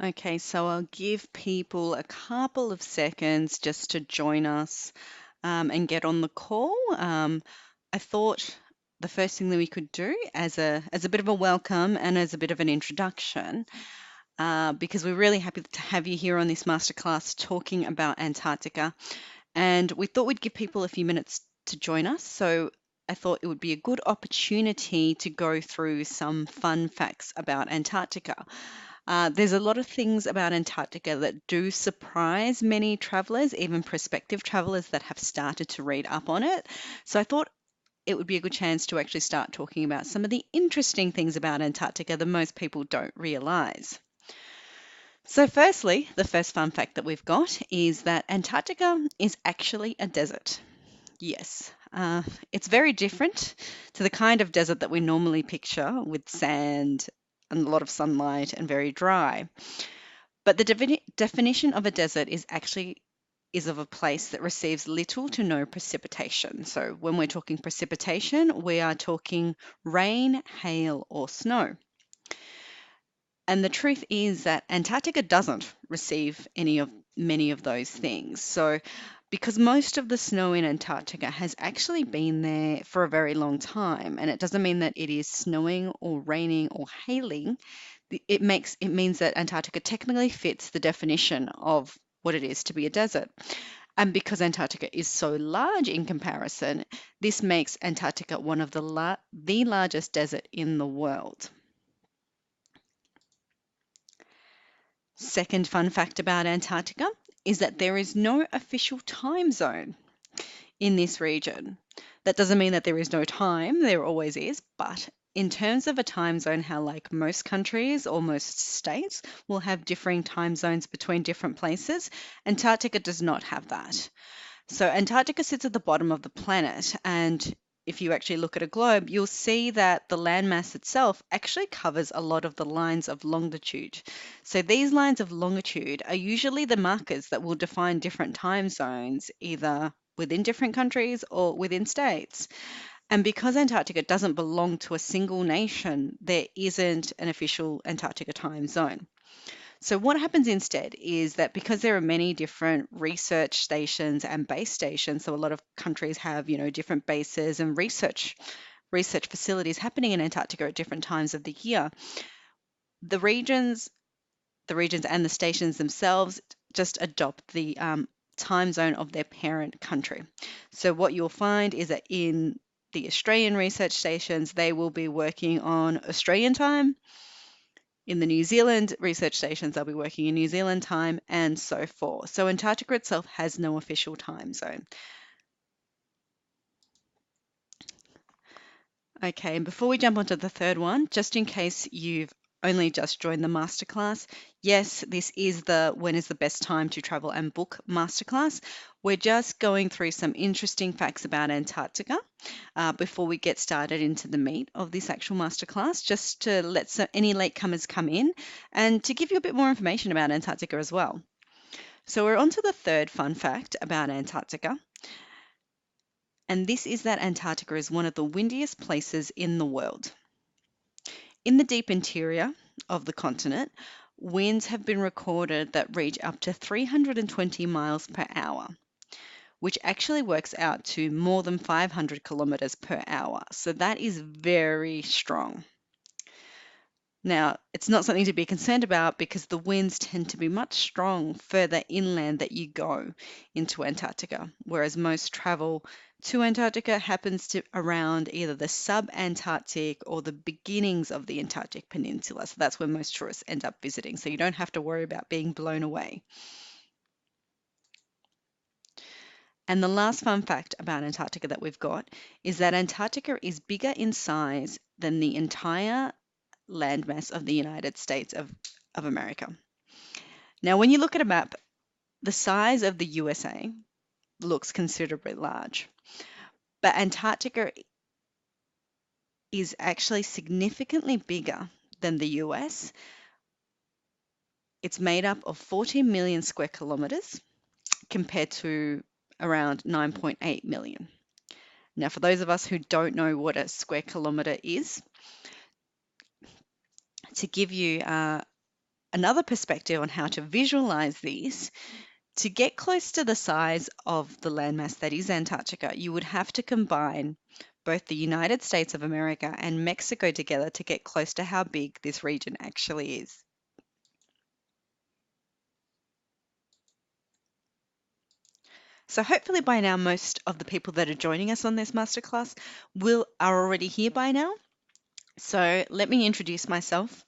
Okay, so I'll give people a couple of seconds just to join us and get on the call. I thought the first thing that we could do as a bit of a welcome and as a bit of an introduction, because we're really happy to have you here on this masterclass talking about Antarctica, and we thought we'd give people a few minutes to join us. So I thought it would be a good opportunity to go through some fun facts about Antarctica. There's a lot of things about Antarctica that do surprise many travelers, even prospective travelers that have started to read up on it. So I thought it would be a good chance to actually start talking about some of the interesting things about Antarctica that most people don't realize. So, firstly, the first fun fact that we've got is that Antarctica is actually a desert. Yes, it's very different to the kind of desert that we normally picture with sand and a lot of sunlight and very dry. But the definition of a desert is of a place that receives little to no precipitation. So when we're talking precipitation, we are talking rain, hail, or snow. And the truth is that Antarctica doesn't receive many of those things. So because most of the snow in Antarctica has actually been there for a very long time, and it doesn't mean that it is snowing or raining or hailing. It means that Antarctica technically fits the definition of what it is to be a desert. And because Antarctica is so large in comparison, this makes Antarctica one of the largest desert in the world. Second fun fact about Antarctica is that there is no official time zone in this region. That doesn't mean that there is no time, there always is, but in terms of a time zone, how like most countries or most states will have differing time zones between different places, Antarctica does not have that. So Antarctica sits at the bottom of the planet, and if you actually look at a globe, you'll see that the landmass itself actually covers a lot of the lines of longitude. So these lines of longitude are usually the markers that will define different time zones, either within different countries or within states. And because Antarctica doesn't belong to a single nation, there isn't an official Antarctica time zone. So what happens instead is that because there are many different research stations and base stations, so a lot of countries have, different bases and research facilities happening in Antarctica at different times of the year. The regions, the regions and the stations themselves just adopt the time zone of their parent country. So what you'll find is that in the Australian research stations, they will be working on Australian time. In the New Zealand research stations, they'll be working in New Zealand time and so forth. So Antarctica itself has no official time zone. Okay, and before we jump onto the third one, just in case you've only just joined the masterclass, yes, this is the when is the best time to travel and book masterclass. We're just going through some interesting facts about Antarctica before we get started into the meat of this actual masterclass, just to let any latecomers come in and to give you a bit more information about Antarctica as well. So we're on to the third fun fact about Antarctica. And this is that Antarctica is one of the windiest places in the world. In the deep interior of the continent, winds have been recorded that reach up to 320 miles per hour, which actually works out to more than 500 kilometers per hour. So that is very strong. Now, it's not something to be concerned about because the winds tend to be much strong further inland that you go into Antarctica, whereas most travel to Antarctica happens to around either the sub-Antarctic or the beginnings of the Antarctic Peninsula. So that's where most tourists end up visiting. So you don't have to worry about being blown away. And the last fun fact about Antarctica that we've got is that Antarctica is bigger in size than the entire landmass of the United States of America. Now, when you look at a map, the size of the USA looks considerably large, but Antarctica is actually significantly bigger than the US. It's made up of 40 million square kilometers compared to around 9.8 million. Now, for those of us who don't know what a square kilometer is, to give you another perspective on how to visualize these, to get close to the size of the landmass that is Antarctica, you would have to combine both the United States of America and Mexico together to get close to how big this region actually is. So hopefully by now, most of the people that are joining us on this masterclass are already here by now. So let me introduce myself.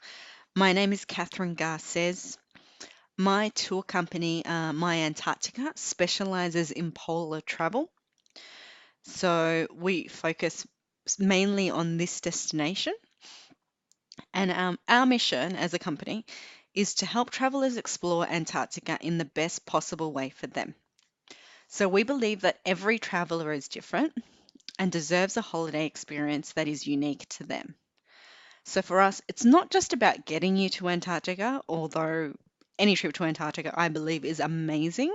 My name is Catherine Garces. My tour company, My Antarctica, specializes in polar travel. So we focus mainly on this destination. And our mission as a company is to help travelers explore Antarctica in the best possible way for them. So we believe that every traveler is different and deserves a holiday experience that is unique to them. So for us, it's not just about getting you to Antarctica, although any trip to Antarctica, I believe, is amazing,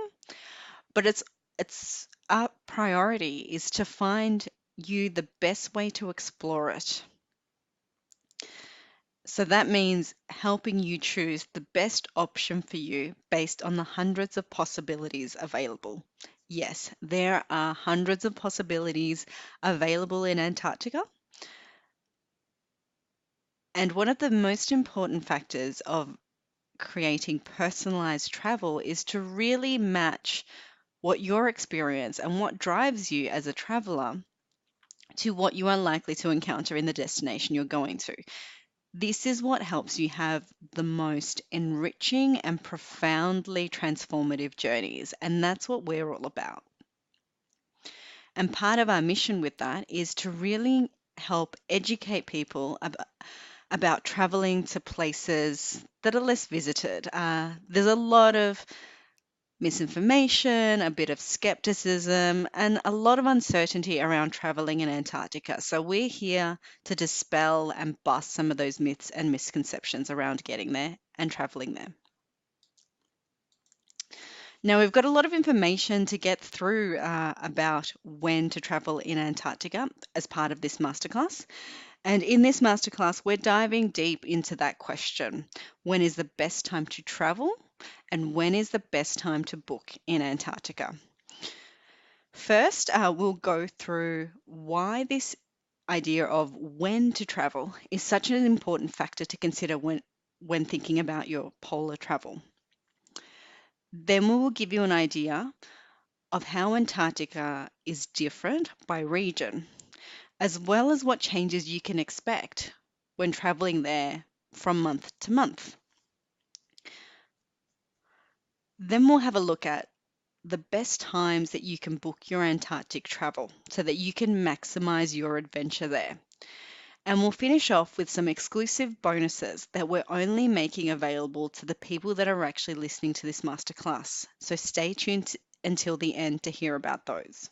but it's our priority is to find you the best way to explore it. So that means helping you choose the best option for you based on the hundreds of possibilities available. Yes, there are hundreds of possibilities available in Antarctica. And one of the most important factors of creating personalized travel is to really match what your experience and what drives you as a traveler to what you are likely to encounter in the destination you're going to. This is what helps you have the most enriching and profoundly transformative journeys, and that's what we're all about. And part of our mission with that is to really help educate people about traveling to places that are less visited. There's a lot of misinformation, a bit of skepticism, and a lot of uncertainty around traveling in Antarctica. So we're here to dispel and bust some of those myths and misconceptions around getting there and traveling there. Now, we've got a lot of information to get through about when to travel in Antarctica as part of this masterclass. And in this masterclass, we're diving deep into that question. When is the best time to travel? And when is the best time to book in Antarctica? First, we'll go through why this idea of when to travel is such an important factor to consider when thinking about your polar travel. Then we will give you an idea of how Antarctica is different by region, as well as what changes you can expect when traveling there from month to month. Then we'll have a look at the best times that you can book your Antarctic travel so that you can maximize your adventure there. And we'll finish off with some exclusive bonuses that we're only making available to the people that are actually listening to this masterclass. So stay tuned until the end to hear about those.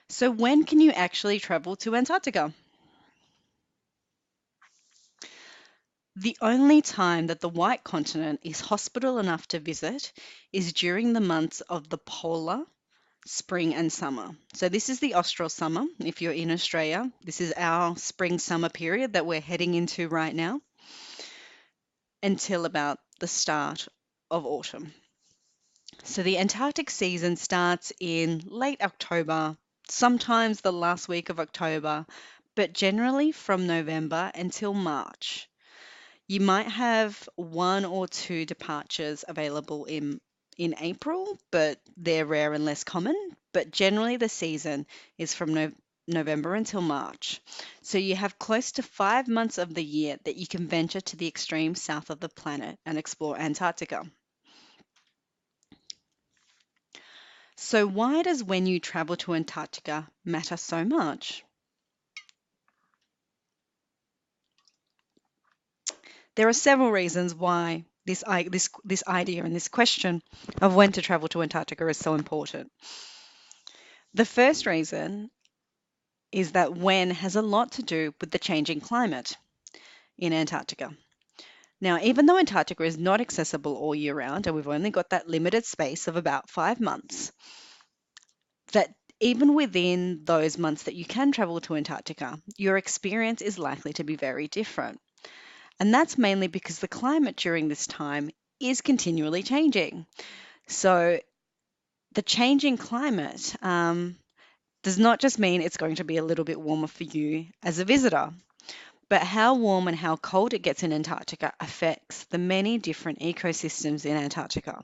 So when can you actually travel to Antarctica? The only time that the white continent is hospitable enough to visit is during the months of the polar, spring and summer. So this is the austral summer. If you're in Australia, this is our spring summer period that we're heading into right now until about the start of autumn. So the Antarctic season starts in late October, sometimes the last week of October, but generally from November until March. You might have one or two departures available in April, but they're rare and less common. But generally, the season is from November until March. So you have close to 5 months of the year that you can venture to the extreme south of the planet and explore Antarctica. So why does when you travel to Antarctica matter so much? There are several reasons why this idea and this question of when to travel to Antarctica is so important. The first reason is that when has a lot to do with the changing climate in Antarctica. Now, even though Antarctica is not accessible all year round, and we've only got that limited space of about 5 months, that even within those months that you can travel to Antarctica, your experience is likely to be very different. And that's mainly because the climate during this time is continually changing. So the changing climate does not just mean it's going to be a little bit warmer for you as a visitor, but how warm and how cold it gets in Antarctica affects the many different ecosystems in Antarctica.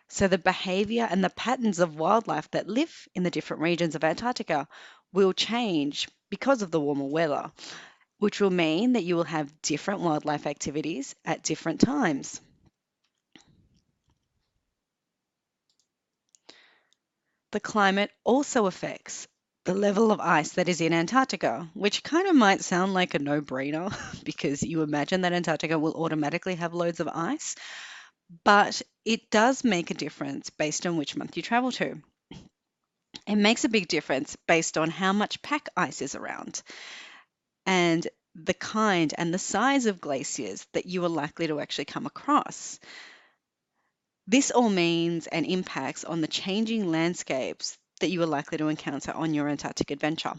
So the behavior and the patterns of wildlife that live in the different regions of Antarctica will change because of the warmer weather, which will mean that you will have different wildlife activities at different times. The climate also affects the level of ice that is in Antarctica, which kind of might sound like a no-brainer because you imagine that Antarctica will automatically have loads of ice, but it does make a difference based on which month you travel to. It makes a big difference based on how much pack ice is around and the kind and the size of glaciers that you are likely to actually come across. This all means and impacts on the changing landscapes that you are likely to encounter on your Antarctic adventure.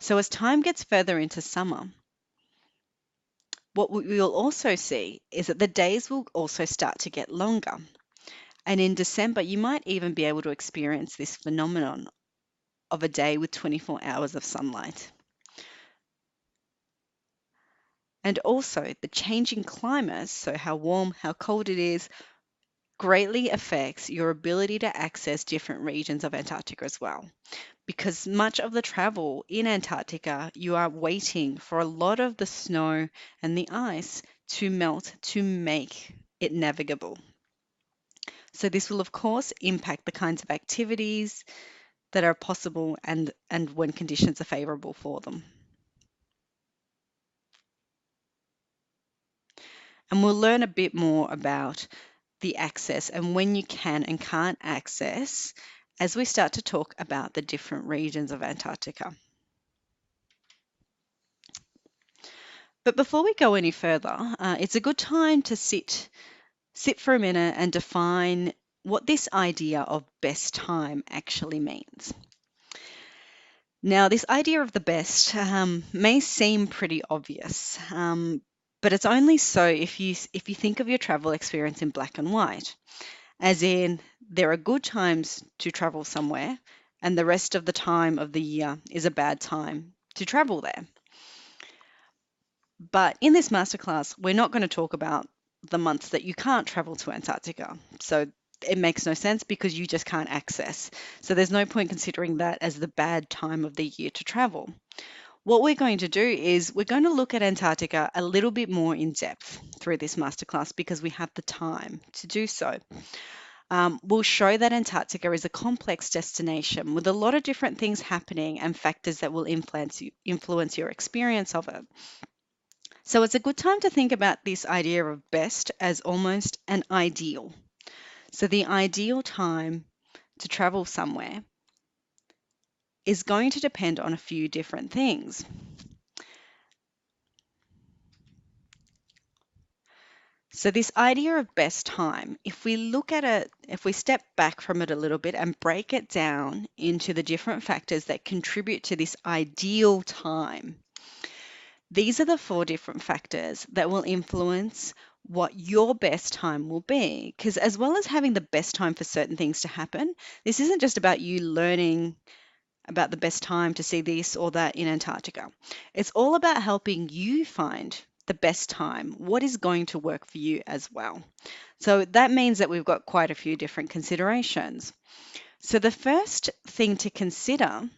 So, as time gets further into summer, what we will also see is that the days will also start to get longer. And in December, you might even be able to experience this phenomenon of a day with 24 hours of sunlight. And also, the changing climate, so how warm, how cold it is, greatly affects your ability to access different regions of Antarctica as well. Because much of the travel in Antarctica, you are waiting for a lot of the snow and the ice to melt to make it navigable. So this will of course impact the kinds of activities that are possible and when conditions are favorable for them. And we'll learn a bit more about the access and when you can and can't access as we start to talk about the different regions of Antarctica. But before we go any further, it's a good time to sit for a minute and define what this idea of best time actually means. Now, this idea of the best may seem pretty obvious, but it's only so if you think of your travel experience in black and white, as in there are good times to travel somewhere, and the rest of the time of the year is a bad time to travel there. But in this masterclass, we're not going to talk about the months that you can't travel to Antarctica. So it makes no sense because you just can't access. So there's no point considering that as the bad time of the year to travel. What we're going to do is we're going to look at Antarctica a little bit more in depth through this masterclass because we have the time to do so. We'll show that Antarctica is a complex destination with a lot of different things happening and factors that will influence your experience of it. So it's a good time to think about this idea of best as almost an ideal. So the ideal time to travel somewhere is going to depend on a few different things. So this idea of best time, if we look at it, if we step back from it a little bit and break it down into the different factors that contribute to this ideal time, these are the 4 different factors that will influence what your best time will be. Because as well as having the best time for certain things to happen, this isn't just about you learning about the best time to see this or that in Antarctica. It's all about helping you find the best time, what is going to work for you as well. So that means that we've got quite a few different considerations. So the first thing to consider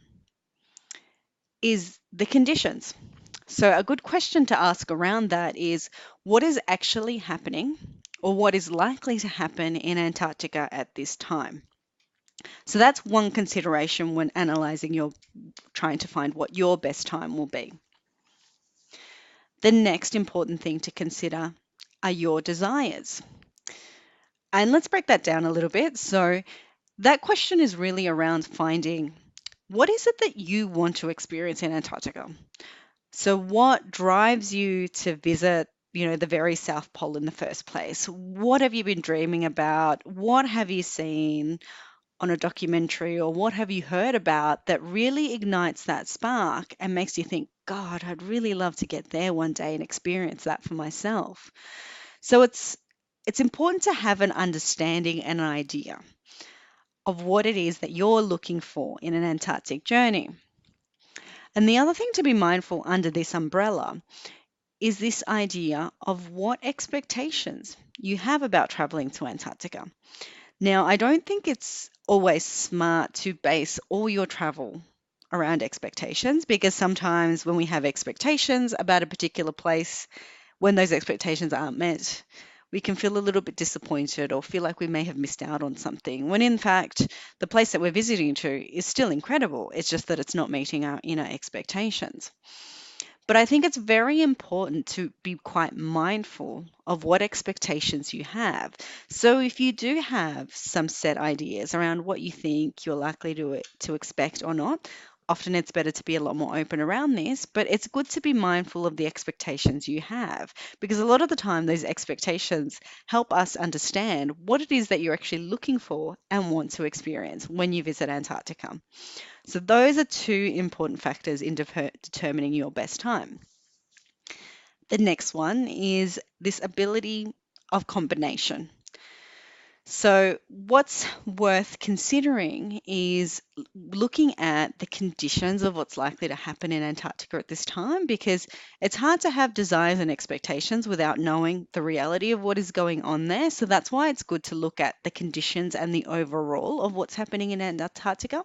is the conditions. So a good question to ask around that is what is actually happening or what is likely to happen in Antarctica at this time? So that's one consideration when analysing your trying to find what your best time will be. The next important thing to consider are your desires. And let's break that down a little bit. So that question is really around finding what is it that you want to experience in Antarctica? So what drives you to visit, the very South Pole in the first place? What have you been dreaming about? What have you seen? on a documentary, or what have you heard about that really ignites that spark and makes you think, God, I'd really love to get there one day and experience that for myself. So it's important to have an understanding and an idea of what it is that you're looking for in an Antarctic journey. And the other thing to be mindful under this umbrella is this idea of what expectations you have about traveling to Antarctica. Now, I don't think it's always smart to base all your travel around expectations, because sometimes when we have expectations about a particular place, when those expectations aren't met, we can feel a little bit disappointed or feel like we may have missed out on something, when in fact, the place that we're visiting to is still incredible. It's just that it's not meeting our inner expectations. But I think it's very important to be quite mindful of what expectations you have. So if you do have some set ideas around what you think you're likely to expect or not, often it's better to be a lot more open around this, but it's good to be mindful of the expectations you have, because a lot of the time those expectations help us understand what it is that you're actually looking for and want to experience when you visit Antarctica. So those are two important factors in determining your best time. The next one is this ability of combination. So, what's worth considering is looking at the conditions of what's likely to happen in Antarctica at this time, because it's hard to have desires and expectations without knowing the reality of what is going on there. So, that's why it's good to look at the conditions and the overall of what's happening in Antarctica,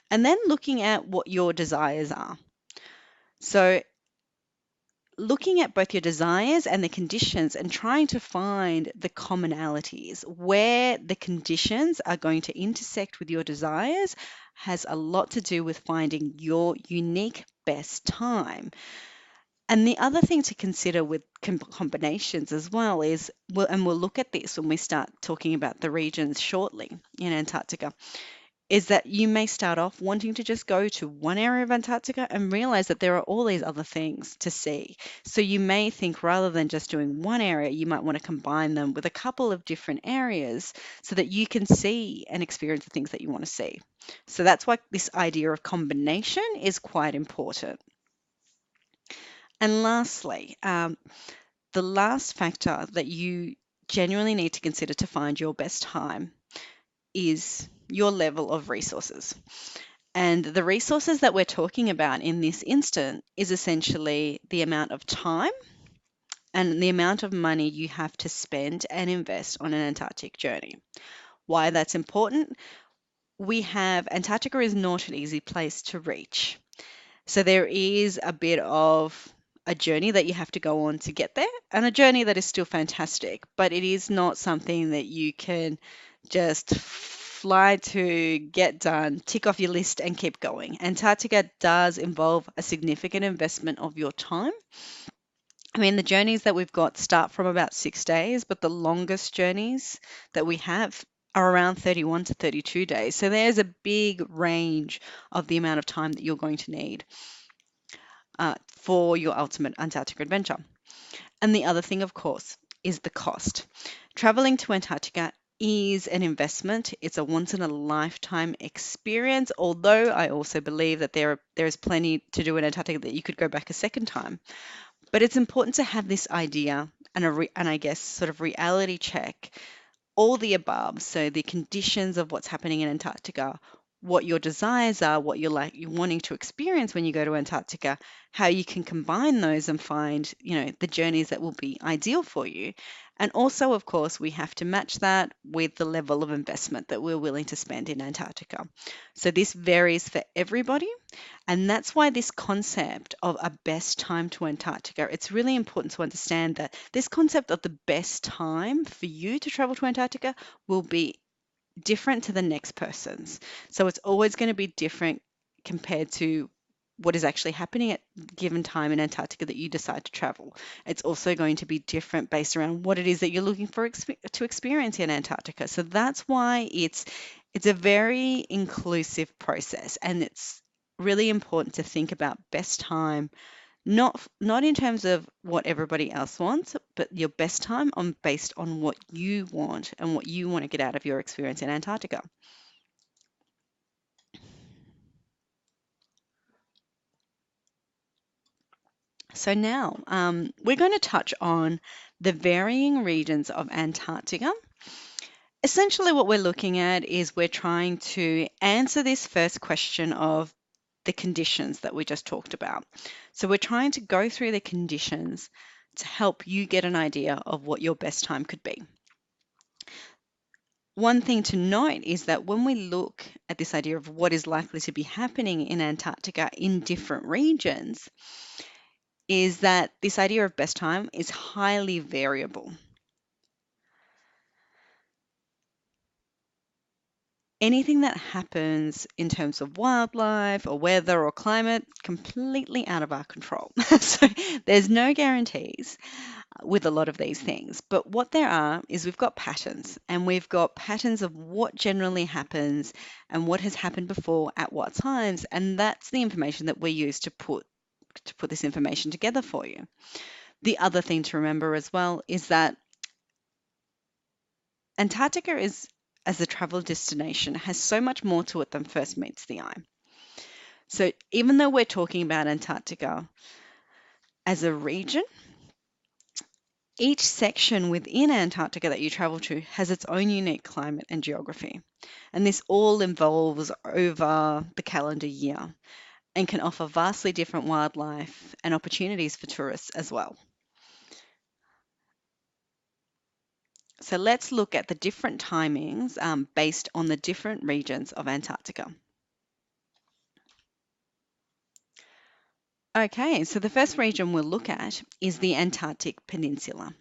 and then looking at what your desires are. So, looking at both your desires and the conditions and trying to find the commonalities where the conditions are going to intersect with your desires has a lot to do with finding your unique best time. And the other thing to consider with combinations as well is, and we'll look at this when we start talking about the regions shortly in Antarctica, is that you may start off wanting to just go to one area of Antarctica and realize that there are all these other things to see. So you may think, rather than just doing one area, you might want to combine them with a couple of different areas so that you can see and experience the things that you want to see. So that's why this idea of combination is quite important. And lastly, the last factor that you genuinely need to consider to find your best time is your level of resources. And the resources that we're talking about in this instant is essentially the amount of time and the amount of money you have to spend and invest on an Antarctic journey. Why that's important? Antarctica is not an easy place to reach. So there is a bit of a journey that you have to go on to get there, and a journey that is still fantastic, but it is not something that you can just fly to, get done, tick off your list, and keep going. Antarctica does involve a significant investment of your time. I mean, the journeys that we've got start from about 6 days, but the longest journeys that we have are around 31 to 32 days. So there's a big range of the amount of time that you're going to need for your ultimate Antarctica adventure. And the other thing, of course, is the cost. Traveling to Antarctica is an investment. It's a once in a lifetime experience, although I also believe that there is plenty to do in Antarctica that you could go back a second time. But it's important to have this idea and I guess sort of reality check all the above. So the conditions of what's happening in Antarctica, what your desires are, what you're wanting to experience when you go to Antarctica, how you can combine those and find, the journeys that will be ideal for you. And also, of course, we have to match that with the level of investment that we're willing to spend in Antarctica. So this varies for everybody. And that's why this concept of a best time to Antarctica, it's really important to understand that this concept of the best time for you to travel to Antarctica will be different to the next person's. So it's always going to be different compared to what is actually happening at given time in Antarctica that you decide to travel. It's also going to be different based around what it is that you're looking for to experience in Antarctica. So that's why it's a very inclusive process, and it's really important to think about best time not in terms of what everybody else wants, but your best time based on what you want and what you want to get out of your experience in Antarctica. So now we're going to touch on the varying regions of Antarctica. Essentially, what we're looking at is we're trying to answer this first question of the conditions that we just talked about. So we're trying to go through the conditions to help you get an idea of what your best time could be. One thing to note is that when we look at this idea of what is likely to be happening in Antarctica in different regions, is that this idea of best time is highly variable. Anything that happens in terms of wildlife or weather or climate, completely out of our control. So there's no guarantees with a lot of these things. But what there are is we've got patterns, and we've got patterns of what generally happens and what has happened before at what times. And that's the information that we use to put this information together for you. The other thing to remember as well is that Antarctica is, as a travel destination, has so much more to it than first meets the eye. So even though we're talking about Antarctica as a region, each section within Antarctica that you travel to has its own unique climate and geography. And this all evolves over the calendar year and can offer vastly different wildlife and opportunities for tourists as well. So let's look at the different timings based on the different regions of Antarctica. Okay, so the first region we'll look at is the Antarctic Peninsula.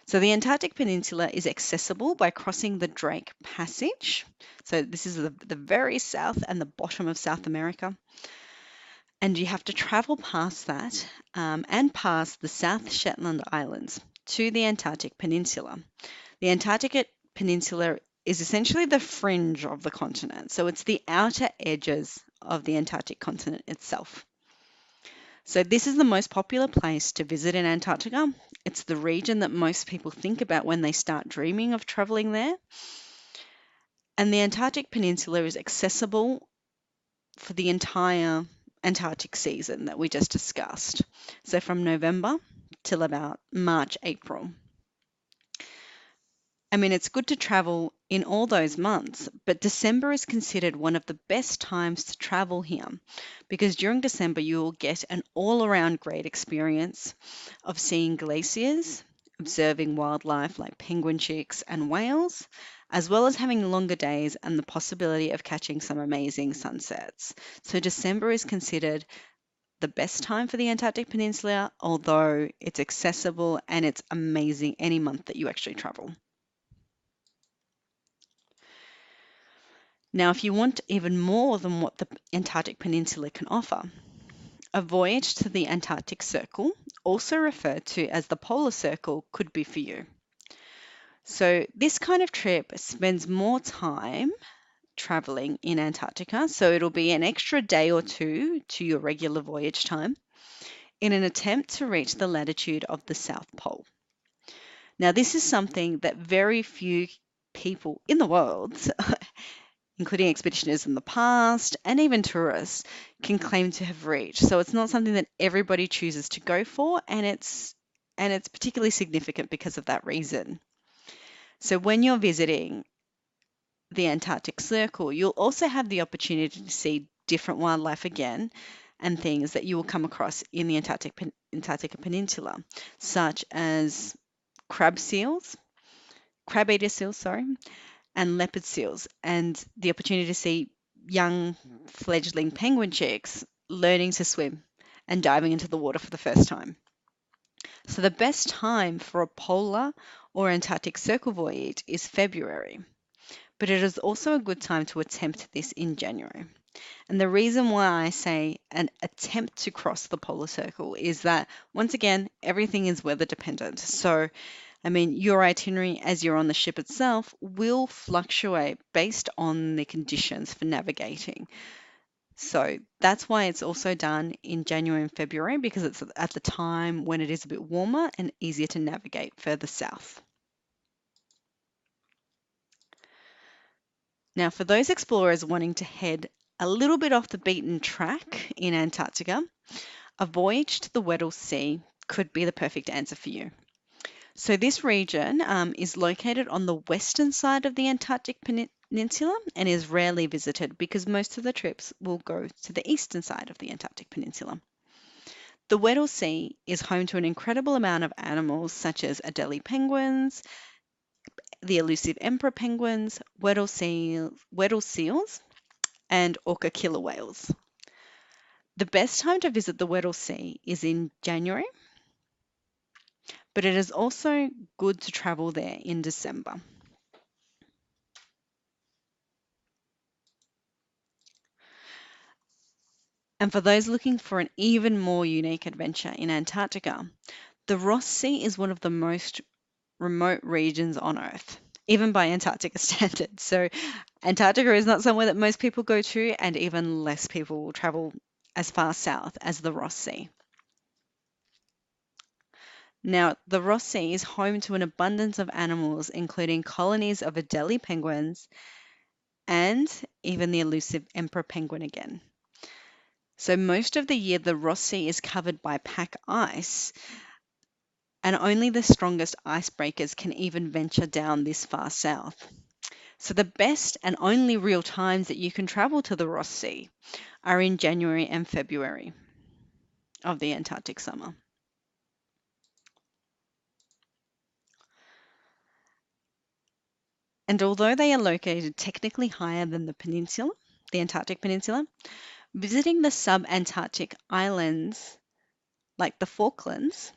So the Antarctic Peninsula is accessible by crossing the Drake Passage. So this is the very south and the bottom of South America. And you have to travel past that and past the South Shetland Islands to the Antarctic Peninsula. The Antarctic Peninsula is essentially the fringe of the continent. So it's the outer edges of the Antarctic continent itself. So this is the most popular place to visit in Antarctica. It's the region that most people think about when they start dreaming of traveling there. And the Antarctic Peninsula is accessible for the entire Antarctic season that we just discussed. So from November till about March, April. I mean, it's good to travel in all those months, but December is considered one of the best times to travel here because during December you will get an all-around great experience of seeing glaciers, observing wildlife like penguin chicks and whales, as well as having longer days and the possibility of catching some amazing sunsets. So December is considered the best time for the Antarctic Peninsula, although it's accessible and it's amazing any month that you actually travel. Now, if you want even more than what the Antarctic Peninsula can offer, a voyage to the Antarctic Circle, also referred to as the Polar Circle, could be for you. So this kind of trip spends more time traveling in Antarctica, so it'll be an extra day or two to your regular voyage time in an attempt to reach the latitude of the South Pole. Now, this is something that very few people in the world including expeditioners in the past and even tourists, can claim to have reached. So it's not something that everybody chooses to go for, and it's particularly significant because of that reason. So when you're visiting the Antarctic Circle, you'll also have the opportunity to see different wildlife again and things that you will come across in the Antarctica Peninsula, such as crab-eater seals, sorry, and leopard seals, and the opportunity to see young fledgling penguin chicks learning to swim and diving into the water for the first time. So the best time for a polar or Antarctic Circle voyage is February, but it is also a good time to attempt this in January. And the reason why I say an attempt to cross the polar circle is that, once again, everything is weather dependent. So I mean, your itinerary as you're on the ship itself will fluctuate based on the conditions for navigating. So that's why it's also done in January and February, because it's at the time when it is a bit warmer and easier to navigate further south. Now, for those explorers wanting to head a little bit off the beaten track in Antarctica, A voyage to the Weddell Sea could be the perfect answer for you. So, this region is located on the western side of the Antarctic Peninsula and is rarely visited because most of the trips will go to the eastern side of the Antarctic Peninsula. The Weddell Sea is home to an incredible amount of animals such as Adelie penguins, the elusive emperor penguins, Weddell seals, and orca killer whales. The best time to visit the Weddell Sea is in January, but it is also good to travel there in December. And for those looking for an even more unique adventure in Antarctica, the Ross Sea is one of the most remote regions on Earth, even by Antarctica standards. So, Antarctica is not somewhere that most people go to, and even less people will travel as far south as the Ross Sea. Now, the Ross Sea is home to an abundance of animals, including colonies of Adelie penguins and even the elusive emperor penguin again. So, most of the year, the Ross Sea is covered by pack ice, and only the strongest icebreakers can even venture down this far south. So, the best and only real times that you can travel to the Ross Sea are in January and February of the Antarctic summer. And although they are located technically higher than the Antarctic Peninsula, visiting the sub-Antarctic islands like the Falklands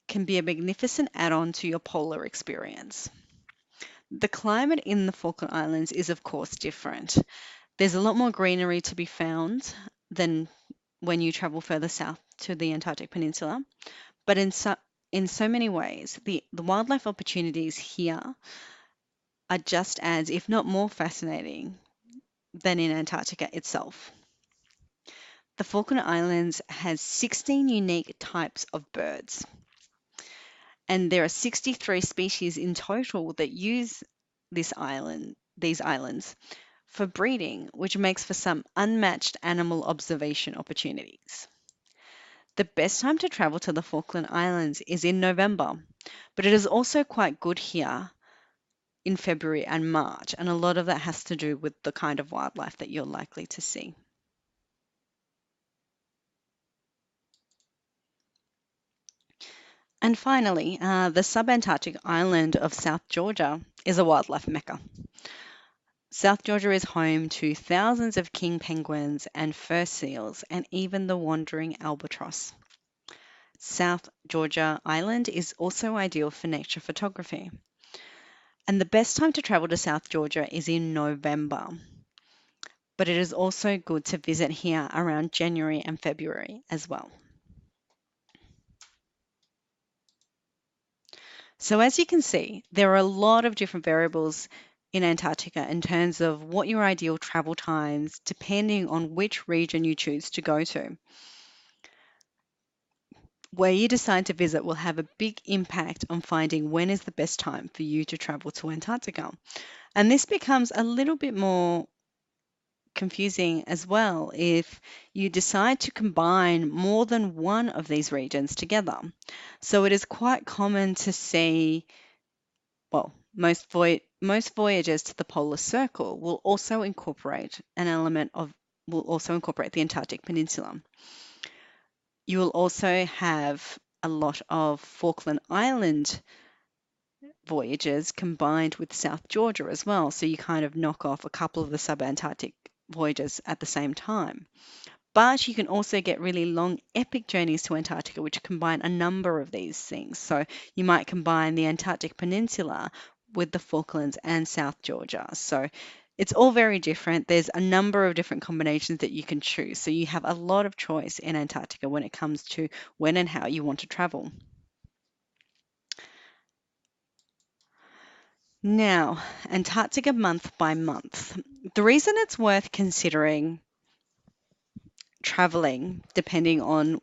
can be a magnificent add-on to your polar experience. The climate in the Falkland Islands is of course different. There's a lot more greenery to be found than when you travel further south to the Antarctic Peninsula, but in so many ways, the wildlife opportunities here are just as, if not more fascinating than in Antarctica itself. The Falkland Islands has 16 unique types of birds, and there are 63 species in total that use these islands for breeding, which makes for some unmatched animal observation opportunities. The best time to travel to the Falkland Islands is in November, but it is also quite good here in February and March, and a lot of that has to do with the kind of wildlife that you're likely to see. And finally, the subantarctic island of South Georgia is a wildlife mecca. South Georgia is home to thousands of king penguins and fur seals, and even the wandering albatross. South Georgia Island is also ideal for nature photography. And the best time to travel to South Georgia is in November, but it is also good to visit here around January and February as well. So as you can see, there are a lot of different variables in Antarctica in terms of what your ideal travel times, depending on which region you choose to go to. Where you decide to visit will have a big impact on finding when is the best time for you to travel to Antarctica. And this becomes a little bit more confusing as well if you decide to combine more than one of these regions together. So it is quite common to see, well, most voyages to the polar circle will also incorporate the Antarctic Peninsula. You will also have a lot of Falkland Island voyages combined with South Georgia as well. So you kind of knock off a couple of the subantarctic voyages at the same time. But you can also get really long, epic journeys to Antarctica, which combine a number of these things. So you might combine the Antarctic Peninsula with the Falklands and South Georgia. So it's all very different. There's a number of different combinations that you can choose. So you have a lot of choice in Antarctica when it comes to when and how you want to travel. Now, Antarctica month by month. The reason it's worth considering traveling, depending on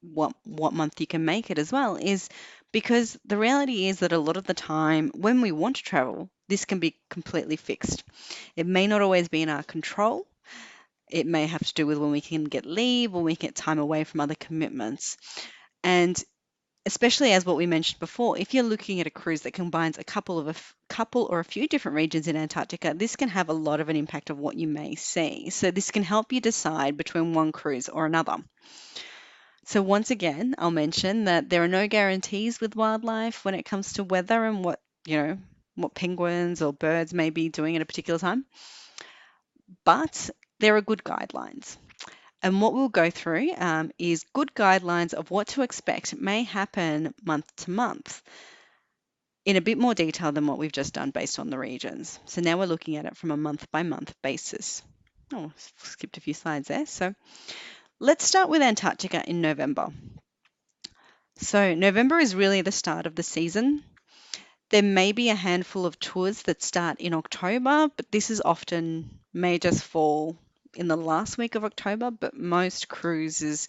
what month you can make it as well, is because the reality is that a lot of the time when we want to travel, this can be completely fixed. It may not always be in our control, It may have to do with when we can get leave or we get time away from other commitments. And especially as what we mentioned before, if you're looking at a cruise that combines a couple or a few different regions in Antarctica, this can have a lot of an impact of what you may see. So this can help you decide between one cruise or another. So once again, I'll mention that there are no guarantees with wildlife when it comes to weather and what penguins or birds may be doing at a particular time, but there are good guidelines. And what we'll go through is good guidelines of what to expect may happen month to month in a bit more detail than what we've just done based on the regions. So now we're looking at it from a month by month basis. Oh, skipped a few slides there. So let's start with Antarctica in November. So November is really the start of the season. There may be a handful of tours that start in October, but this is often may just fall in the last week of October, but most cruise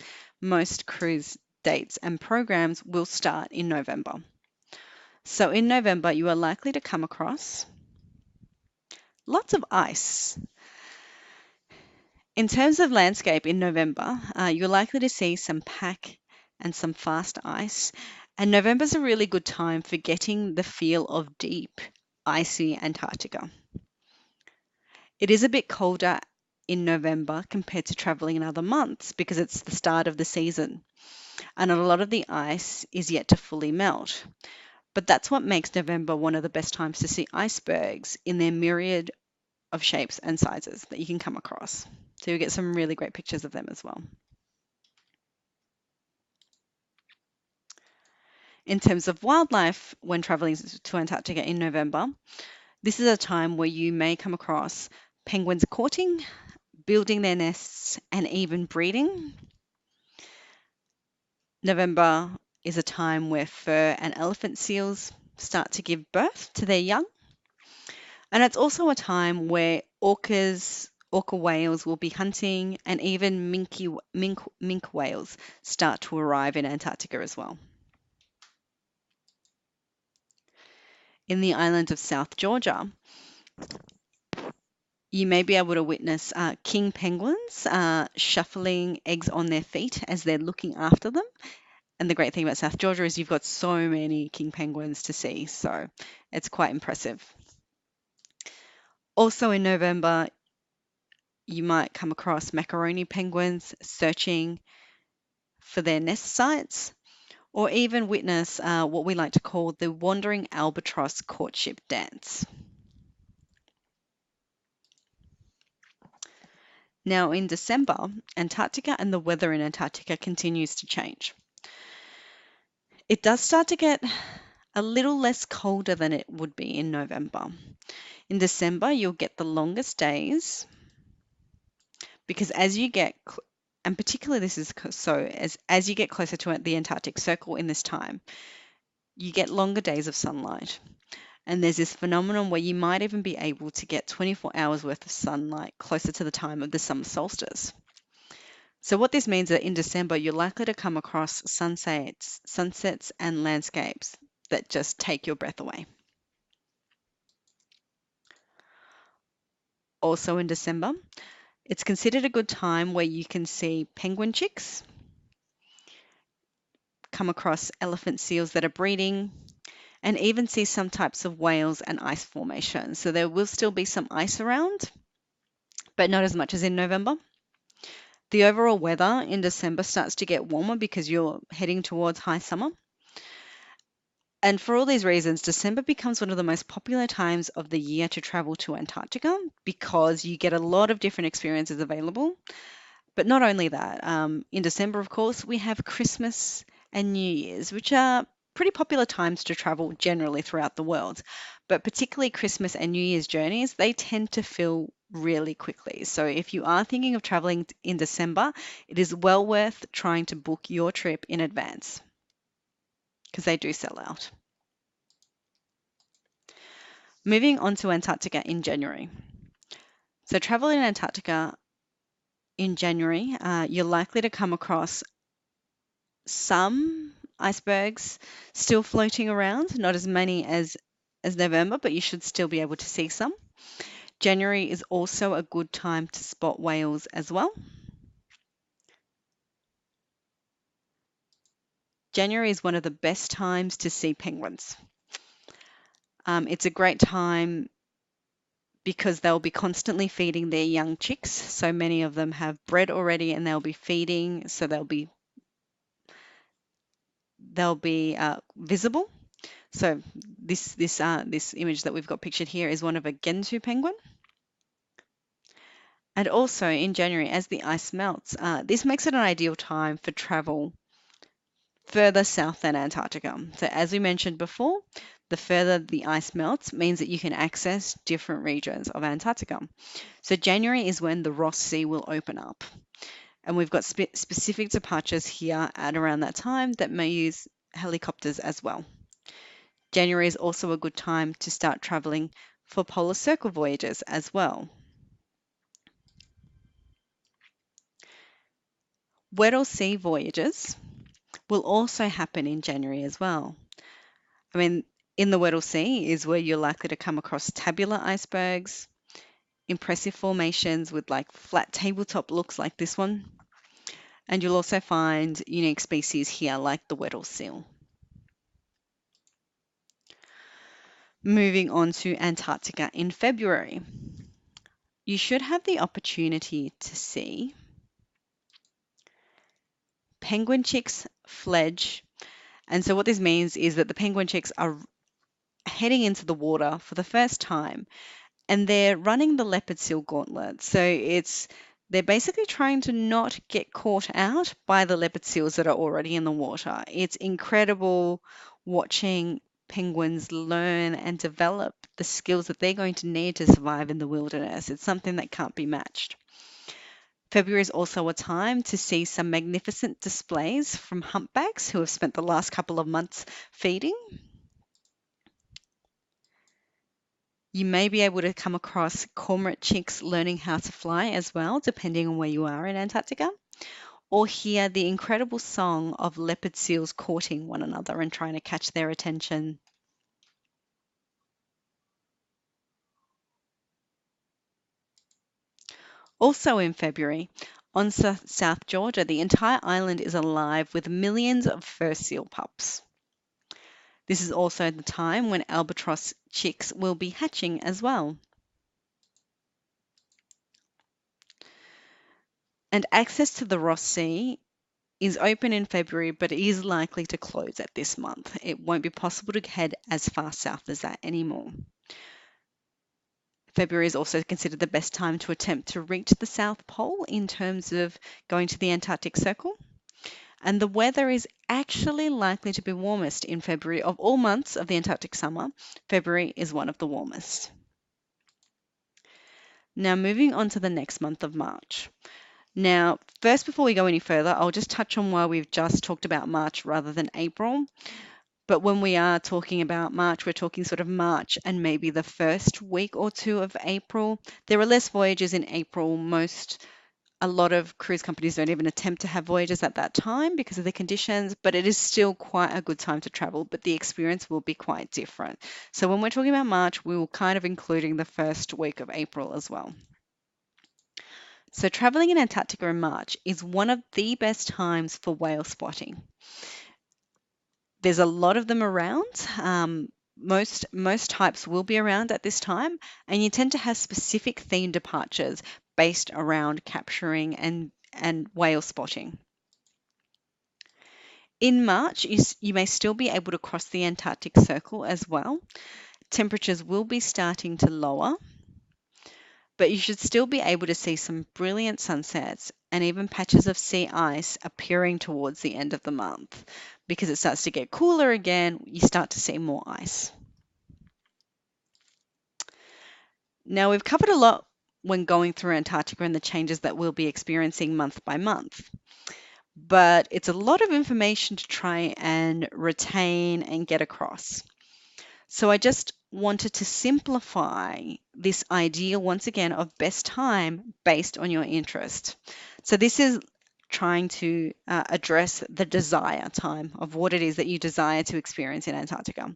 dates and programs will start in November. So in November, you are likely to come across lots of ice. In terms of landscape in November, you're likely to see some pack and some fast ice. And November's a really good time for getting the feel of deep, icy Antarctica. It is a bit colder in November compared to traveling in other months because it's the start of the season and a lot of the ice is yet to fully melt. But that's what makes November one of the best times to see icebergs in their myriad of shapes and sizes that you can come across. So you'll get some really great pictures of them as well. In terms of wildlife, when traveling to Antarctica in November, this is a time where you may come across penguins courting, building their nests, and even breeding. November is a time where fur and elephant seals start to give birth to their young. And it's also a time where orca whales will be hunting, and even mink whales start to arrive in Antarctica as well. In the island of South Georgia, you may be able to witness king penguins shuffling eggs on their feet as they're looking after them. And the great thing about South Georgia is you've got so many king penguins to see, so it's quite impressive. Also in November, you might come across macaroni penguins searching for their nest sites, or even witness what we like to call the wandering albatross courtship dance. Now in December, Antarctica and the weather in Antarctica continues to change. It does start to get a little less colder than it would be in November. In December, you'll get the longest days because as you get, and particularly this is so, as you get closer to the Antarctic Circle in this time, you get longer days of sunlight. And there's this phenomenon where you might even be able to get 24 hours worth of sunlight closer to the time of the summer solstice. So what this means is that in December, you're likely to come across sunsets and landscapes that just take your breath away. Also in December, it's considered a good time where you can see penguin chicks, come across elephant seals that are breeding, and even see some types of whales and ice formations. So there will still be some ice around, but not as much as in November. The overall weather in December starts to get warmer because you're heading towards high summer. And for all these reasons, December becomes one of the most popular times of the year to travel to Antarctica because you get a lot of different experiences available. But not only that, in December, of course, we have Christmas and New Year's, which are pretty popular times to travel generally throughout the world. But particularly Christmas and New Year's journeys, they tend to fill really quickly. So if you are thinking of traveling in December, it is well worth trying to book your trip in advance because they do sell out. Moving on to Antarctica in January. So travel in Antarctica in January, you're likely to come across some icebergs still floating around, not as many as November, but you should still be able to see some. January is also a good time to spot whales as well. January is one of the best times to see penguins. It's a great time because they'll be constantly feeding their young chicks. So many of them have bred already and they'll be feeding, so they'll be visible. So this image that we've got pictured here is one of a Gentoo penguin. And also in January, as the ice melts, this makes it an ideal time for travel further south than Antarctica. So as we mentioned before, the further the ice melts means that you can access different regions of Antarctica. So January is when the Ross Sea will open up. And we've got specific departures here at around that time that may use helicopters as well. January is also a good time to start traveling for polar circle voyages as well. Weddell Sea voyages will also happen in January as well. I mean, in the Weddell Sea is where you're likely to come across tabular icebergs, impressive formations with like flat tabletop looks like this one. And you'll also find unique species here like the Weddell seal. Moving on to Antarctica in February. You should have the opportunity to see penguin chicks fledge. And so what this means is that the penguin chicks are heading into the water for the first time and they're running the leopard seal gauntlet. So they're basically trying to not get caught out by the leopard seals that are already in the water. It's incredible watching penguins learn and develop the skills that they're going to need to survive in the wilderness. It's something that can't be matched. February is also a time to see some magnificent displays from humpbacks who have spent the last couple of months feeding. You may be able to come across cormorant chicks learning how to fly as well, depending on where you are in Antarctica, or hear the incredible song of leopard seals courting one another and trying to catch their attention. Also in February, on South Georgia, the entire island is alive with millions of fur seal pups. This is also the time when albatross chicks will be hatching as well. And access to the Ross Sea is open in February, but is likely to close at this month. It won't be possible to head as far south as that anymore. February is also considered the best time to attempt to reach the South Pole in terms of going to the Antarctic Circle. And the weather is actually likely to be warmest in February. Of all months of the Antarctic summer, February is one of the warmest. Now, moving on to the next month of March. Now, first, before we go any further, I'll just touch on why we've just talked about March rather than April. But when we are talking about March, we're talking sort of March and maybe the first week or two of April. There are less voyages in April. A lot of cruise companies don't even attempt to have voyages at that time because of the conditions, but it is still quite a good time to travel, but the experience will be quite different. So when we're talking about March, we will kind of including the first week of April as well. So traveling in Antarctica in March is one of the best times for whale spotting. There's a lot of them around. Most types will be around at this time, and you tend to have specific theme departures based around capturing and whale spotting. In March, you may still be able to cross the Antarctic Circle as well. Temperatures will be starting to lower, but you should still be able to see some brilliant sunsets and even patches of sea ice appearing towards the end of the month. Because it starts to get cooler again, you start to see more ice. Now, we've covered a lot when going through Antarctica and the changes that we'll be experiencing month by month. But it's a lot of information to try and retain and get across. So I just wanted to simplify this idea once again of best time based on your interest. So this is trying to address the desire time of what it is that you desire to experience in Antarctica.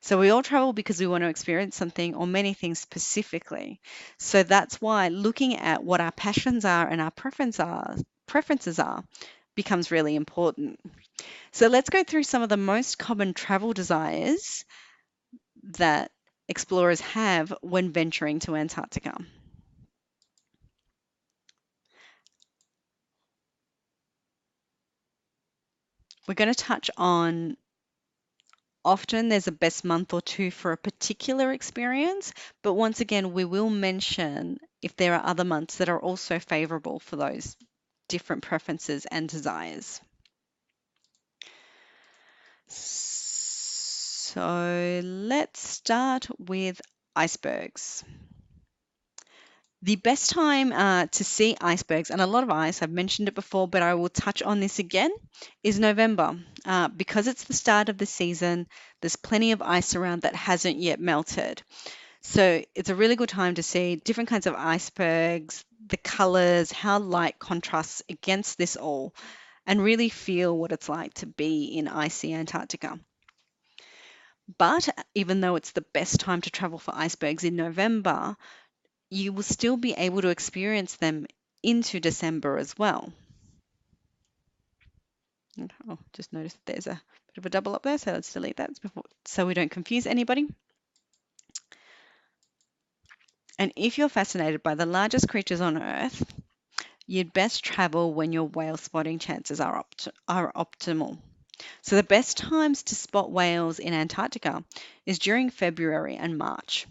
So we all travel because we want to experience something or many things specifically. So that's why looking at what our passions are and our preferences are becomes really important. So let's go through some of the most common travel desires that explorers have when venturing to Antarctica. We're going to touch on often there's a best month or two for a particular experience, but once again, we will mention if there are other months that are also favorable for those different preferences and desires. So let's start with icebergs. The best time to see icebergs, and a lot of ice, I've mentioned it before, but I will touch on this again, is November. Because it's the start of the season, there's plenty of ice around that hasn't yet melted. So it's a really good time to see different kinds of icebergs, the colors, how light contrasts against this all, and really feel what it's like to be in icy Antarctica. But even though it's the best time to travel for icebergs in November, you will still be able to experience them into December as well. Oh, just noticed that there's a bit of a double up there, so let's delete that so we don't confuse anybody. And if you're fascinated by the largest creatures on Earth, you'd best travel when your whale spotting chances are optimal. So the best times to spot whales in Antarctica is during February and March,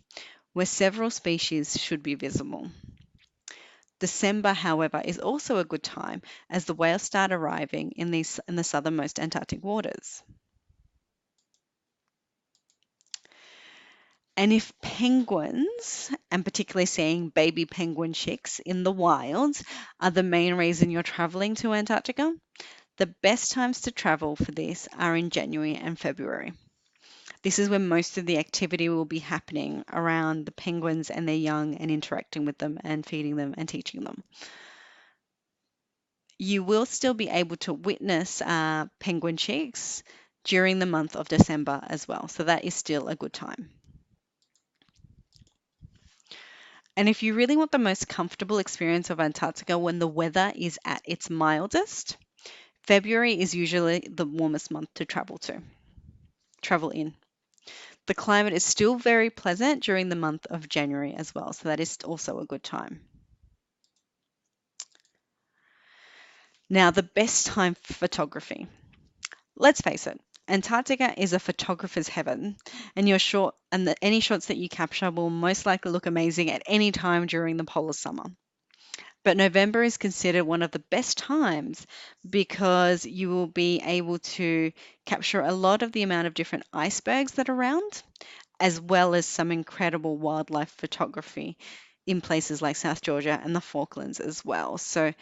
where several species should be visible. December, however, is also a good time as the whales start arriving in the southernmost Antarctic waters. And if penguins, and particularly seeing baby penguin chicks in the wild, are the main reason you're traveling to Antarctica, the best times to travel for this are in January and February. This is when most of the activity will be happening around the penguins and their young and interacting with them and feeding them and teaching them. You will still be able to witness penguin chicks during the month of December as well. So that is still a good time. And if you really want the most comfortable experience of Antarctica when the weather is at its mildest, February is usually the warmest month to travel in. The climate is still very pleasant during the month of January as well, so that is also a good time. Now, the best time for photography. Let's face it, Antarctica is a photographer's heaven, and any shots that you capture will most likely look amazing at any time during the polar summer. But November is considered one of the best times because you will be able to capture a lot of the amount of different icebergs that are around, as well as some incredible wildlife photography in places like South Georgia and the Falklands as well. So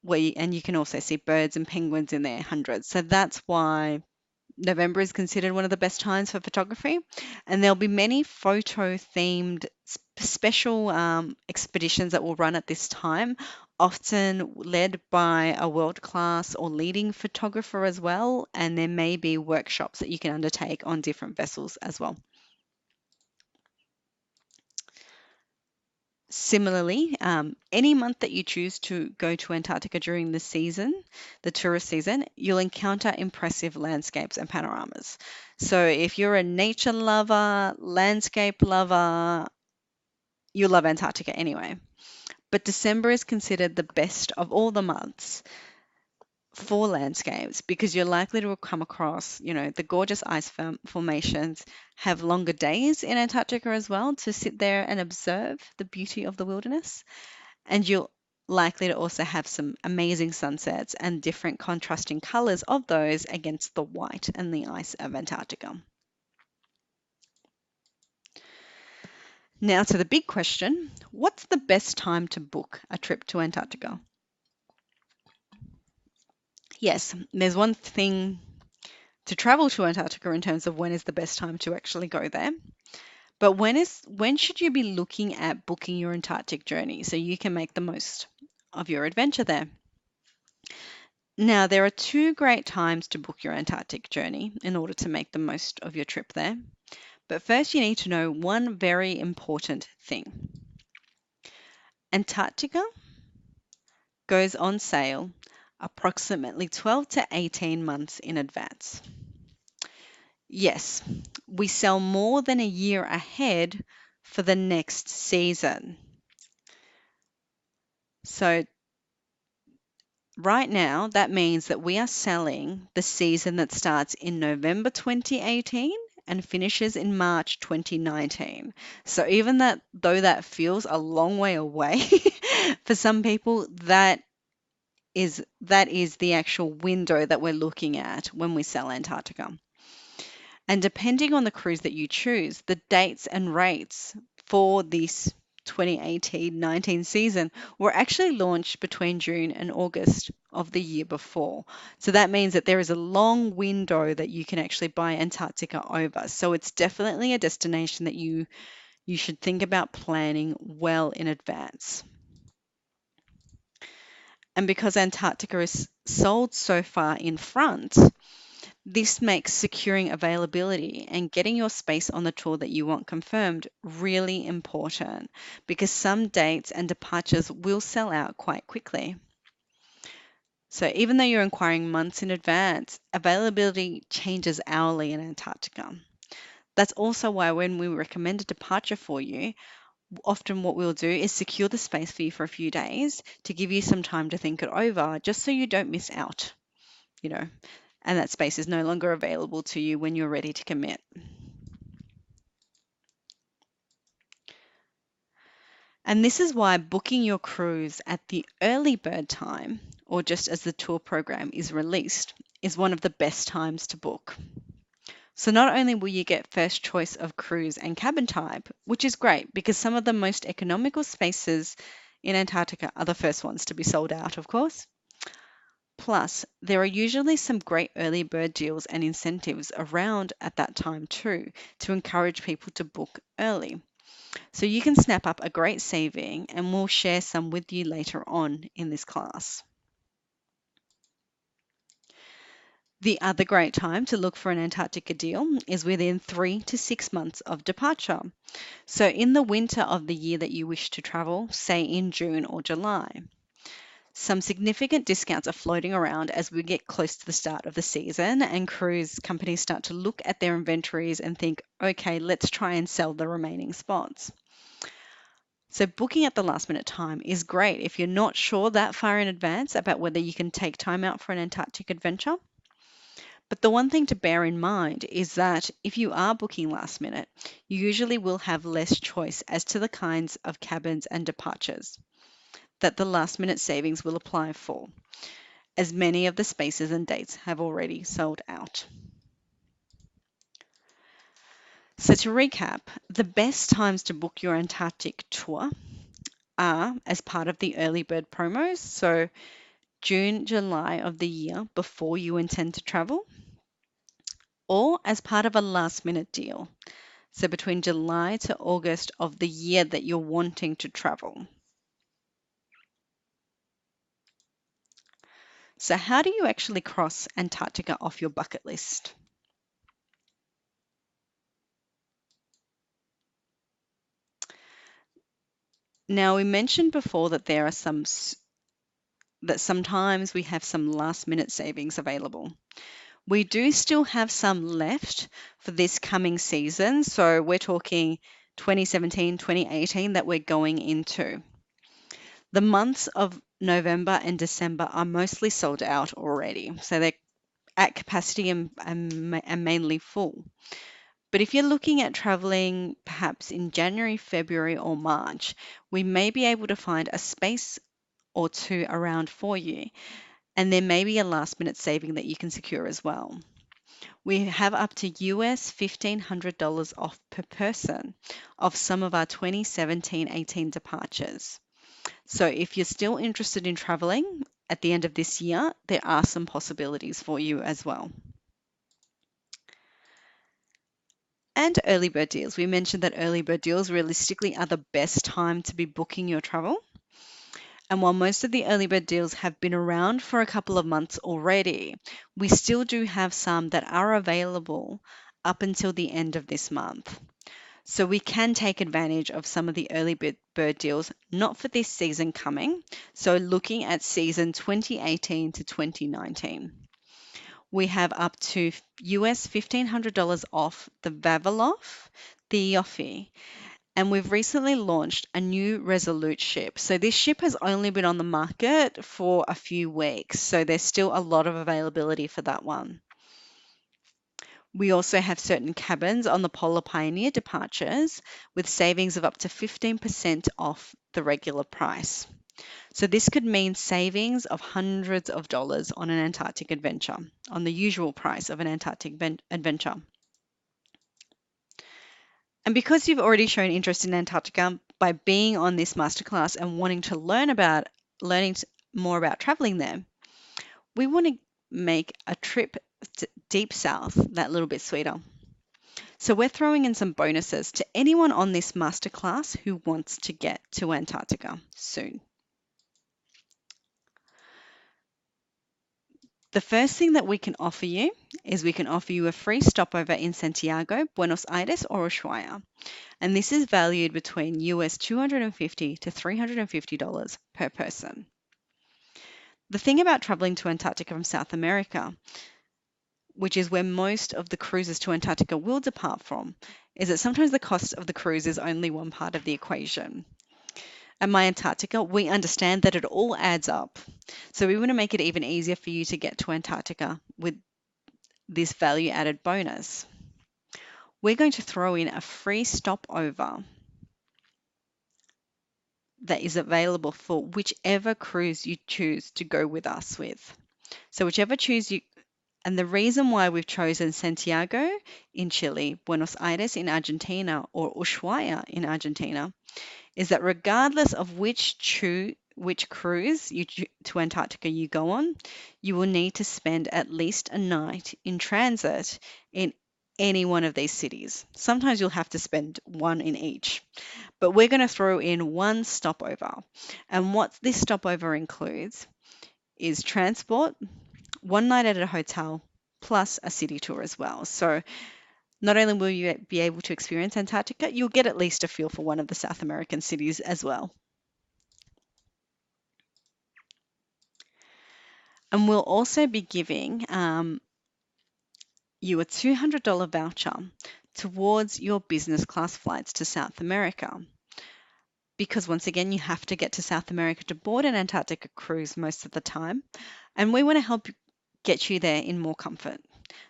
and you can also see birds and penguins in their hundreds. So that's why November is considered one of the best times for photography. And there'll be many photo themed special expeditions that will run at this time, often led by a world class or leading photographer as well. And there may be workshops that you can undertake on different vessels as well. Similarly, any month that you choose to go to Antarctica during the season, the tourist season, you'll encounter impressive landscapes and panoramas. So if you're a nature lover, landscape lover, you'll love Antarctica anyway. But December is considered the best of all the months for landscapes because you're likely to come across, the gorgeous ice formations, have longer days in Antarctica as well to sit there and observe the beauty of the wilderness. And you're likely to also have some amazing sunsets and different contrasting colors of those against the white and the ice of Antarctica. Now to the big question, what's the best time to book a trip to Antarctica? Yes, there's one thing to travel to Antarctica in terms of when is the best time to actually go there. But when should you be looking at booking your Antarctic journey so you can make the most of your adventure there. Now, there are two great times to book your Antarctic journey in order to make the most of your trip there. But first, you need to know one very important thing. Antarctica goes on sale approximately 12 to 18 months in advance. Yes, we sell more than a year ahead for the next season. So right now, that means that we are selling the season that starts in November 2018 and finishes in March 2019. So even that, though that feels a long way away, for some people, that is the actual window that we're looking at when we sell Antarctica. And depending on the cruise that you choose, the dates and rates for this 2018-19 season were actually launched between June and August of the year before. So that means that there is a long window that you can actually buy Antarctica over. So it's definitely a destination that you should think about planning well in advance. And because Antarctica is sold so far in front, this makes securing availability and getting your space on the tour that you want confirmed really important because some dates and departures will sell out quite quickly. So even though you're inquiring months in advance, availability changes hourly in Antarctica. That's also why when we recommend a departure for you, often what we'll do is secure the space for you for a few days to give you some time to think it over, just so you don't miss out, you know, and that space is no longer available to you when you're ready to commit. And this is why booking your cruise at the early bird time, or just as the tour program is released, is one of the best times to book. So not only will you get first choice of cruise and cabin type, which is great because some of the most economical spaces in Antarctica are the first ones to be sold out, of course. Plus, there are usually some great early bird deals and incentives around at that time too to encourage people to book early. So you can snap up a great saving and we'll share some with you later on in this class. The other great time to look for an Antarctica deal is within 3 to 6 months of departure. So in the winter of the year that you wish to travel, say in June or July. Some significant discounts are floating around as we get close to the start of the season and cruise companies start to look at their inventories and think, okay, let's try and sell the remaining spots. So booking at the last minute time is great if you're not sure that far in advance about whether you can take time out for an Antarctic adventure. But the one thing to bear in mind is that if you are booking last minute, you usually will have less choice as to the kinds of cabins and departures that the last minute savings will apply for, as many of the spaces and dates have already sold out. So to recap, the best times to book your Antarctic tour are as part of the early bird promos, so June, July of the year before you intend to travel, or as part of a last minute deal, so between July to August of the year that you're wanting to travel. So how do you actually cross Antarctica off your bucket list? Now, we mentioned before that there are that sometimes we have some last minute savings available. We do still have some left for this coming season. So we're talking 2017, 2018 that we're going into. The months of November and December are mostly sold out already. So they're at capacity and mainly full. But if you're looking at traveling perhaps in January, February, or March, we may be able to find a space or two around for you. And there may be a last minute saving that you can secure as well. We have up to US $1,500 off per person of some of our 2017-18 departures. So if you're still interested in traveling at the end of this year, there are some possibilities for you as well. And early bird deals. We mentioned that early bird deals realistically are the best time to be booking your travel. And while most of the early bird deals have been around for a couple of months already, we still do have some that are available up until the end of this month. So we can take advantage of some of the early bird deals, not for this season coming. So looking at season 2018 to 2019, we have up to US $1,500 off the Vavilov, the Yoffe, and we've recently launched a new Resolute ship. So this ship has only been on the market for a few weeks, so there's still a lot of availability for that one. We also have certain cabins on the Polar Pioneer departures with savings of up to 15% off the regular price. So this could mean savings of hundreds of dollars on an Antarctic adventure, on the usual price of an Antarctic adventure. And because you've already shown interest in Antarctica by being on this masterclass and wanting to learning more about traveling there, we want to make a trip deep south that little bit sweeter. So we're throwing in some bonuses to anyone on this masterclass who wants to get to Antarctica soon. The first thing that we can offer you is we can offer you a free stopover in Santiago, Buenos Aires, or Ushuaia. And this is valued between US $250 to $350 per person. The thing about traveling to Antarctica from South America, which is where most of the cruises to Antarctica will depart from, is that sometimes the cost of the cruise is only one part of the equation. At My Antarctica, we understand that it all adds up. So we want to make it even easier for you to get to Antarctica with this value added bonus. We're going to throw in a free stopover that is available for whichever cruise you choose to go with us with. So whichever choose you, and the reason why we've chosen Santiago in Chile, Buenos Aires in Argentina, or Ushuaia in Argentina, is that regardless of which cruise to Antarctica you go on, you will need to spend at least a night in transit in any one of these cities. Sometimes you'll have to spend one in each, but we're going to throw in one stopover. And what this stopover includes is transport, one night at a hotel, plus a city tour as well. So not only will you be able to experience Antarctica, you'll get at least a feel for one of the South American cities as well. And we'll also be giving you a $200 voucher towards your business class flights to South America. Because once again, you have to get to South America to board an Antarctica cruise most of the time. And we want to help get you there in more comfort.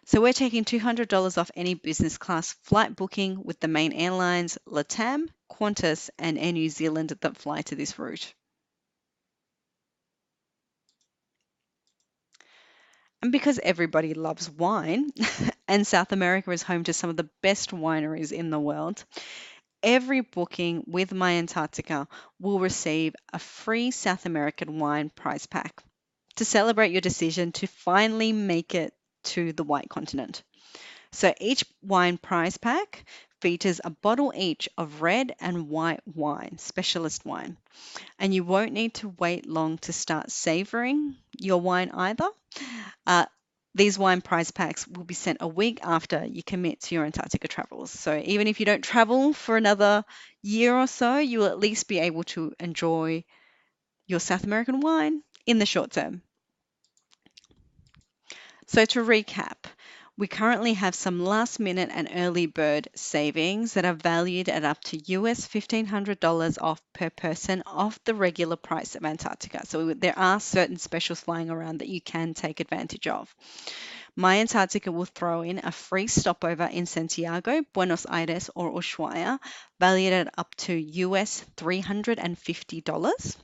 So we're taking $200 off any business class flight booking with the main airlines LATAM, Qantas, and Air New Zealand that fly to this route. And because everybody loves wine, and South America is home to some of the best wineries in the world, every booking with My Antarctica will receive a free South American wine prize pack to celebrate your decision to finally make it to the White Continent. So each wine prize pack features a bottle each of red and white wine, specialist wine. And you won't need to wait long to start savoring your wine either. These wine prize packs will be sent a week after you commit to your Antarctica travels. So even if you don't travel for another year or so, you will at least be able to enjoy your South American wine in the short term. So to recap, we currently have some last minute and early bird savings that are valued at up to US $1,500 off per person off the regular price of Antarctica. So there are certain specials flying around that you can take advantage of. My Antarctica will throw in a free stopover in Santiago, Buenos Aires, or Ushuaia, valued at up to US $350.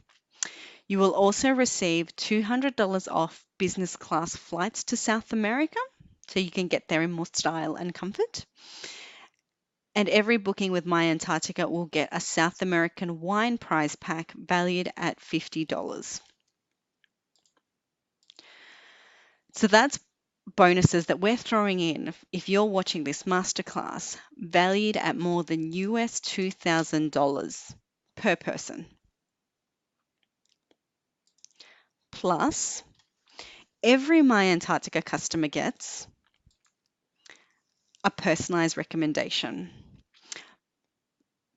You will also receive $200 off business class flights to South America, so you can get there in more style and comfort. And every booking with My Antarctica will get a South American wine prize pack valued at $50. So that's bonuses that we're throwing in if you're watching this masterclass, valued at more than US $2,000 per person. Plus, every My Antarctica customer gets a personalized recommendation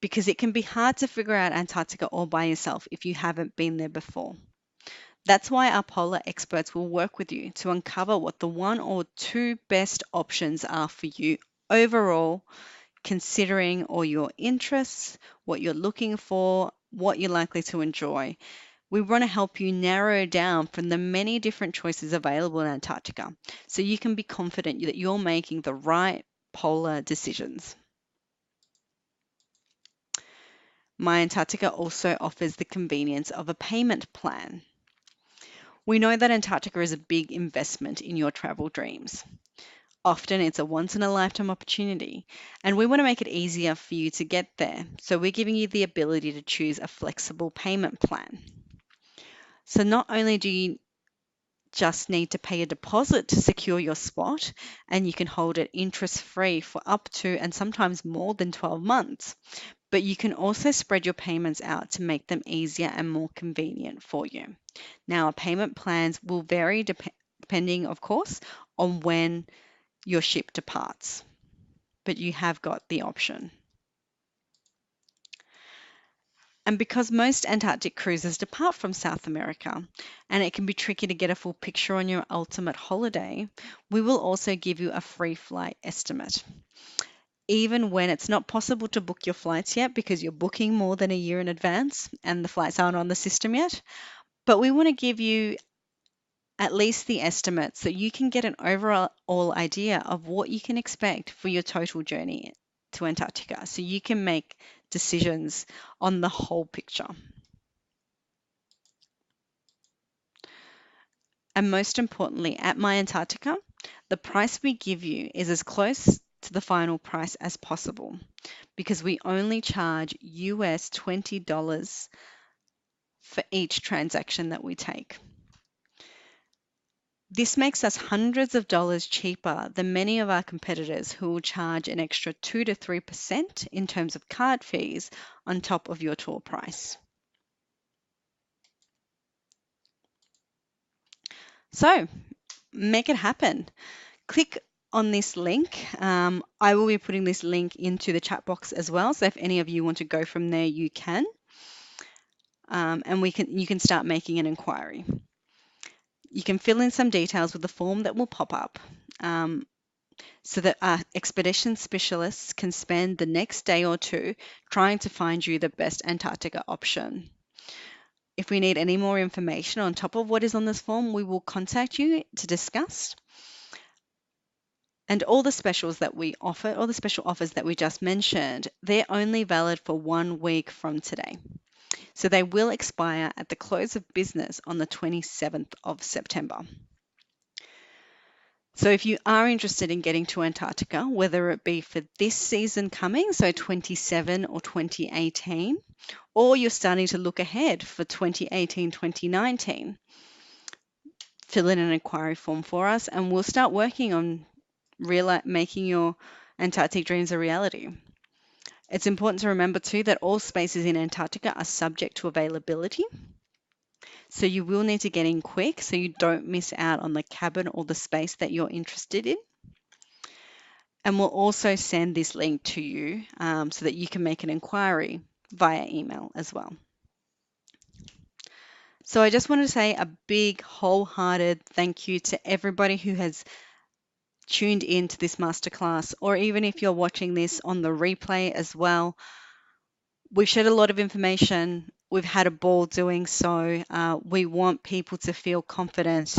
because it can be hard to figure out Antarctica all by yourself if you haven't been there before. That's why our polar experts will work with you to uncover what the one or two best options are for you overall, considering all your interests, what you're looking for, what you're likely to enjoy. We want to help you narrow down from the many different choices available in Antarctica so you can be confident that you're making the right polar decisions. My Antarctica also offers the convenience of a payment plan. We know that Antarctica is a big investment in your travel dreams. Often it's a once in a lifetime opportunity, and we want to make it easier for you to get there. So we're giving you the ability to choose a flexible payment plan. So not only do you just need to pay a deposit to secure your spot, and you can hold it interest free for up to and sometimes more than 12 months. But you can also spread your payments out to make them easier and more convenient for you. Now, our payment plans will vary depending, of course, on when your ship departs, but you have got the option. And because most Antarctic cruises depart from South America and it can be tricky to get a full picture on your ultimate holiday, we will also give you a free flight estimate. Even when it's not possible to book your flights yet because you're booking more than a year in advance and the flights aren't on the system yet, but we want to give you at least the estimate so you can get an overall idea of what you can expect for your total journey to Antarctica so you can make decisions on the whole picture. And most importantly, at My Antarctica, the price we give you is as close to the final price as possible because we only charge US $20 for each transaction that we take. This makes us hundreds of dollars cheaper than many of our competitors who will charge an extra 2 to 3% in terms of card fees on top of your tour price. So make it happen. Click on this link. I will be putting this link into the chat box as well. So if any of you want to go from there, you can. And you can start making an inquiry. You can fill in some details with the form that will pop up so that our expedition specialists can spend the next day or two trying to find you the best Antarctica option. If we need any more information on top of what is on this form, we will contact you to discuss. And all the specials that we offer, all the special offers that we just mentioned, they're only valid for 1 week from today. So they will expire at the close of business on the 27th of September. So if you are interested in getting to Antarctica, whether it be for this season coming, so 27 or 2018, or you're starting to look ahead for 2018, 2019, fill in an inquiry form for us and we'll start working on making your Antarctic dreams a reality. It's important to remember too that all spaces in Antarctica are subject to availability. So you will need to get in quick so you don't miss out on the cabin or the space that you're interested in. And we'll also send this link to you so that you can make an inquiry via email as well. So I just wanted to say a big wholehearted thank you to everybody who has tuned into this masterclass, or even if you're watching this on the replay as well. We've shared a lot of information. We've had a ball doing so. We want people to feel confident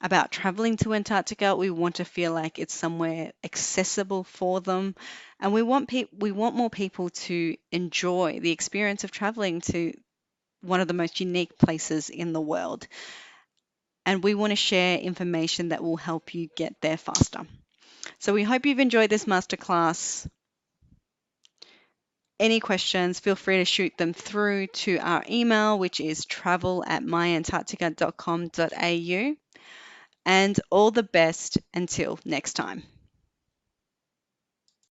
about traveling to Antarctica. We want to feel like it's somewhere accessible for them. And we want more people to enjoy the experience of traveling to one of the most unique places in the world. And we want to share information that will help you get there faster. So we hope you've enjoyed this masterclass. Any questions, feel free to shoot them through to our email, which is travel@myantarctica.com.au. And all the best until next time.